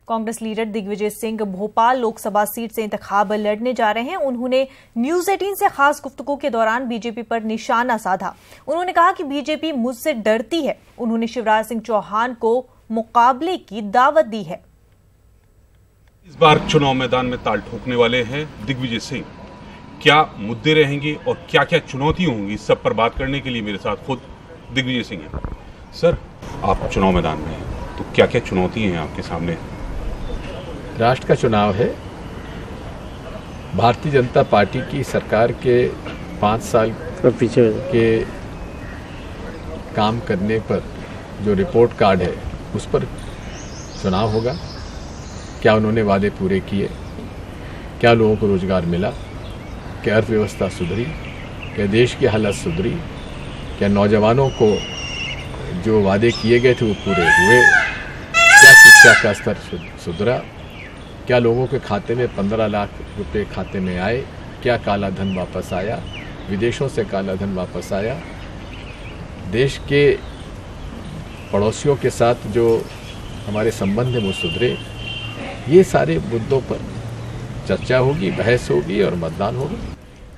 Congress leader Digvijay Singh Bhopal Lok Sabha seat से इंतखाब लड़ने जा रहे हैं। उन्होंने न्यूज 18 से खास गुफ्तगू के दौरान बीजेपी पर निशाना साधा। उन्होंने कहा कि बीजेपी मुझसे डरती है। उन्होंने शिवराज सिंह चौहान को मुकाबले की दावत दी है। इस बार चुनाव मैदान में ताल ठोकने वाले हैं दिग्विजय सिंह। क्या मुद्दे रहेंगे और क्या क्या चुनौतियां होंगी, इस सब पर बात करने के लिए मेरे साथ खुद दिग्विजय सिंह हैं। सर, आप चुनाव मैदान में हैं, तो क्या क्या चुनौतियां हैं आपके सामने? राष्ट्र का चुनाव है। भारतीय जनता पार्टी की सरकार के 5 साल पीछे के काम करने पर जो रिपोर्ट कार्ड है उस पर चुनाव होगा। क्या उन्होंने वादे पूरे किए, क्या लोगों को रोजगार मिला, क्या अर्थव्यवस्था सुधरी, क्या देश की हालत सुधरी, क्या नौजवानों को जो वादे किए गए थे वो पूरे हुए, क्या शिक्षा का स्तर सुधरा, क्या लोगों के खाते में 15 लाख रुपए खाते में आए, क्या काला धन वापस आया, विदेशों से काला धन वापस आया, देश के पड़ोसियों के साथ जो हमारे संबंध हैं वो सुधरे। ये सारे मुद्दों पर चर्चा होगी, बहस होगी और मतदान होगा।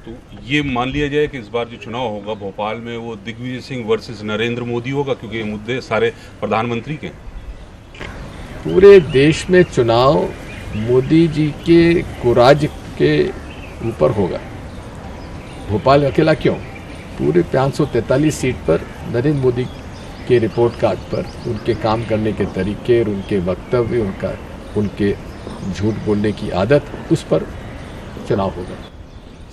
तो ये मान लिया जाए कि इस बार जो चुनाव होगा भोपाल में वो दिग्विजय सिंह वर्सेस नरेंद्र मोदी होगा, क्योंकि ये मुद्दे सारे प्रधानमंत्री के। पूरे देश में चुनाव मोदी जी के कुराज के ऊपर होगा। भोपाल अकेला क्यों? पूरे 543 सीट पर नरेंद्र मोदी के रिपोर्ट कार्ड पर उनके काम करने के तरीके और उनके वक्तव्य, उनके झूठ बोलने की आदत, उस पर चुनाव होगा।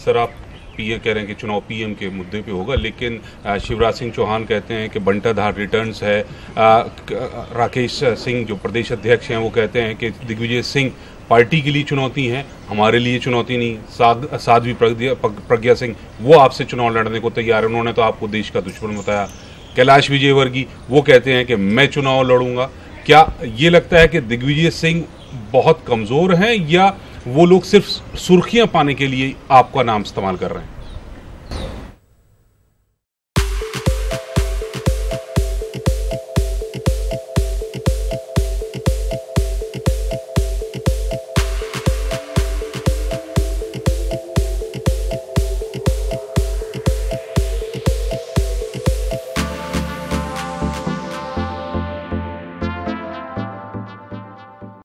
सर, आप ये कह रहे हैं कि चुनाव पीएम के मुद्दे पे होगा, लेकिन शिवराज सिंह चौहान कहते हैं कि बंटाधार रिटर्न्स है। राकेश सिंह जो प्रदेश अध्यक्ष हैं वो कहते हैं कि दिग्विजय सिंह पार्टी के लिए चुनौती है, हमारे लिए चुनौती नहीं। साध्वी प्रज्ञा सिंह वो आपसे चुनाव लड़ने को तैयार है, उन्होंने तो आपको देश का दुश्मन बताया। कैलाश विजयवर्गीय वो कहते हैं कि मैं चुनाव लड़ूंगा। क्या ये लगता है कि दिग्विजय सिंह बहुत कमजोर हैं या वो लोग सिर्फ सुर्खियां पाने के लिए आपका नाम इस्तेमाल कर रहे हैं?